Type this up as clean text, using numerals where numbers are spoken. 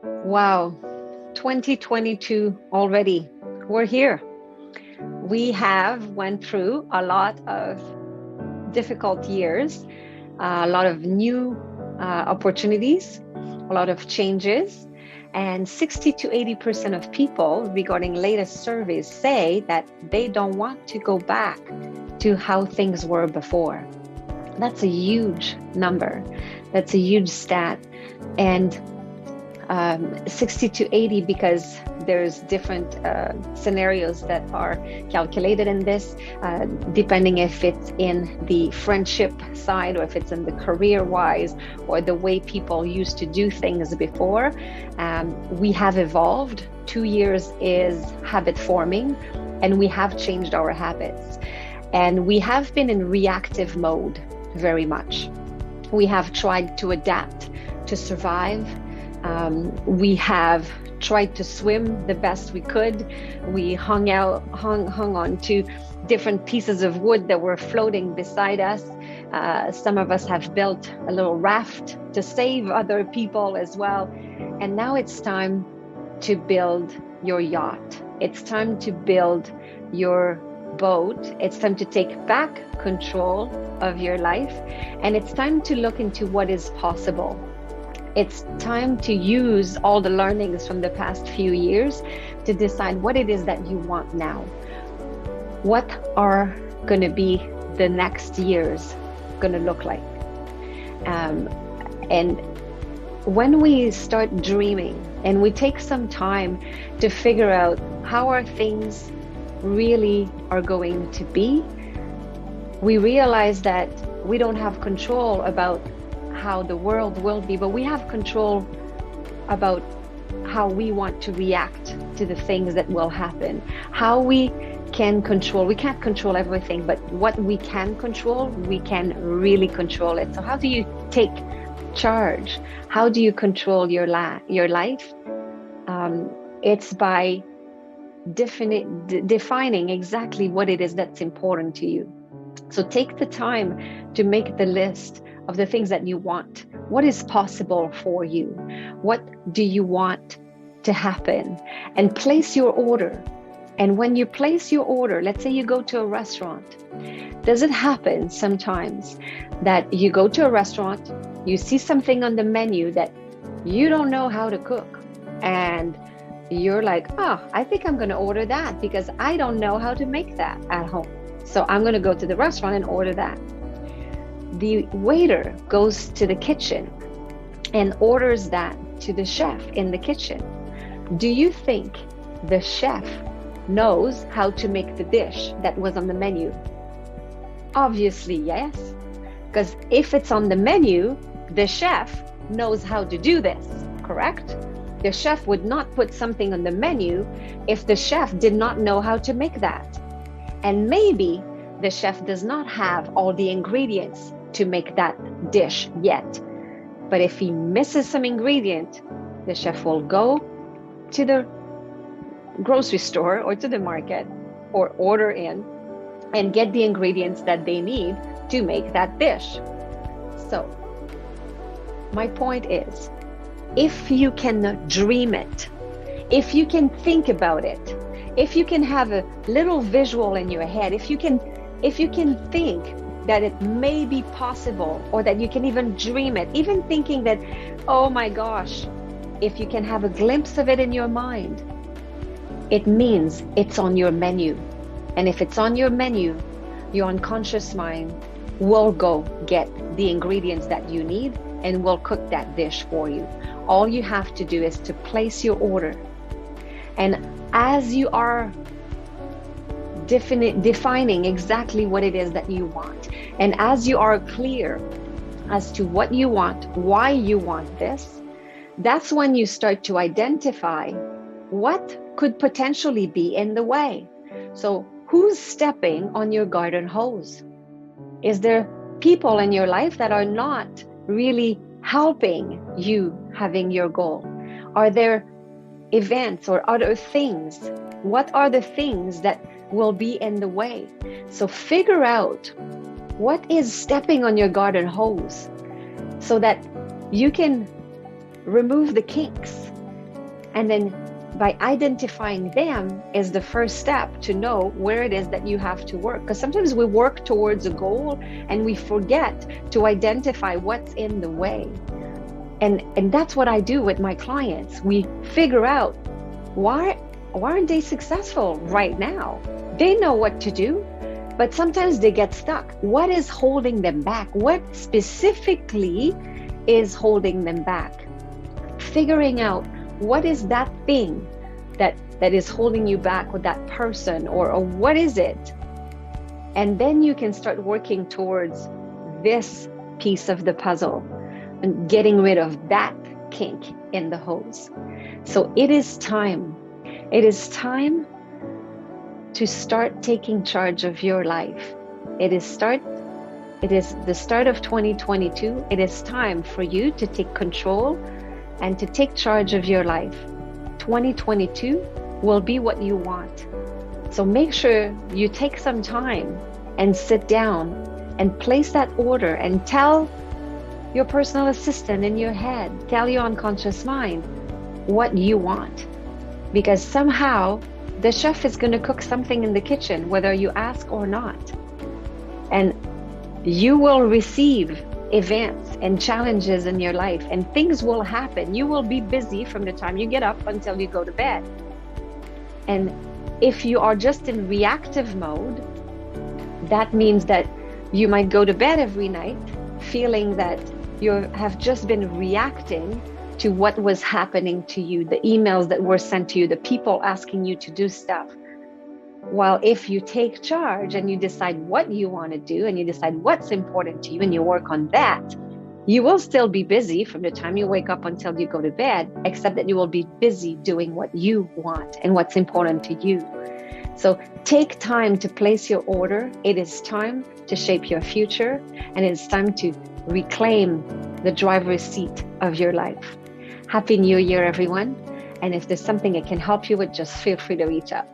Wow, 2022 already. We're here. We have went through a lot of difficult years, a lot of new opportunities, a lot of changes, and 60 to 80% of people regarding latest surveys say that they don't want to go back to how things were before. That's a huge number. That's a huge stat. And 60 to 80 because there's different scenarios that are calculated in this, depending if it's in the friendship side or if it's in the career wise or the way people used to do things before. We have evolved. 2 years is habit forming, and we have changed our habits. And we have been in reactive mode very much. We have tried to adapt to survive. We have tried to swim the best we could. We hung on to different pieces of wood that were floating beside us. Some of us have built a little raft to save other people as well. And now it's time to build your yacht. It's time to build your boat. It's time to take back control of your life. And it's time to look into what is possible. It's time to use all the learnings from the past few years to decide what it is that you want now. What are going to be the next years going to look like? And when we start dreaming and we take some time to figure out how our things really are going to be, we realize that we don't have control about how the world will be, but we have control about how we want to react to the things that will happen. How we can't control everything, but what we can control, we can really control it. So how do you take charge? How do you control your life? It's by defining exactly what it is that's important to you. So take the time to make the list of the things that you want. What is possible for you? What do you want to happen? And place your order. And when you place your order, let's say you go to a restaurant, does it happen sometimes that you go to a restaurant, you see something on the menu that you don't know how to cook, and you're like, oh, I think I'm going to order that because I don't know how to make that at home. So I'm going to go to the restaurant and order that. The waiter goes to the kitchen and orders that to the chef in the kitchen. Do you think the chef knows how to make the dish that was on the menu? Obviously, yes. Because if it's on the menu, the chef knows how to do this, correct? The chef would not put something on the menu if the chef did not know how to make that. And maybe the chef does not have all the ingredients to make that dish yet. But if he misses some ingredient, the chef will go to the grocery store or to the market or order in and get the ingredients that they need to make that dish. So my point is, if you can dream it, if you can think about it, if you can have a little visual in your head, if you can think that it may be possible, or that you can even dream it, even thinking that, oh my gosh, if you can have a glimpse of it in your mind, it means it's on your menu. And if it's on your menu, your unconscious mind will go get the ingredients that you need and will cook that dish for you. All you have to do is to place your order. And as you are defining exactly what it is that you want, and as you are clear as to what you want, why you want this, that's when you start to identify what could potentially be in the way. So who's stepping on your garden hose? Is there people in your life that are not really helping you having your goal? Are there events or other things? What are the things that will be in the way? So figure out what is stepping on your garden hose so that you can remove the kinks And then by identifying them is the first step to know where it is that you have to work. Because sometimes we work towards a goal and we forget to identify what's in the way. And that's what I do with my clients. We figure out why aren't they successful right now? They know what to do, but sometimes they get stuck. What is holding them back? What specifically is holding them back? Figuring out what is that thing that is holding you back with that person, or what is it? And then you can start working towards this piece of the puzzle and getting rid of that kink in the hose. So it is time. It is time to start taking charge of your life. It is the start of 2022. It is time for you to take control and to take charge of your life. 2022 will be what you want. So make sure you take some time and sit down and place that order and tell your personal assistant in your head, tell your unconscious mind what you want. Because somehow the chef is going to cook something in the kitchen, whether you ask or not. And you will receive events and challenges in your life, and things will happen. You will be busy from the time you get up until you go to bed. And if you are just in reactive mode, that means that you might go to bed every night feeling that you have just been reacting to what was happening to you, the emails that were sent to you, the people asking you to do stuff. While if you take charge and you decide what you want to do and you decide what's important to you and you work on that, you will still be busy from the time you wake up until you go to bed, except that you will be busy doing what you want and what's important to you. So take time to place your order. It is time to shape your future, and it's time to reclaim the driver's seat of your life. Happy New Year, everyone. And if there's something I can help you with, just feel free to reach out.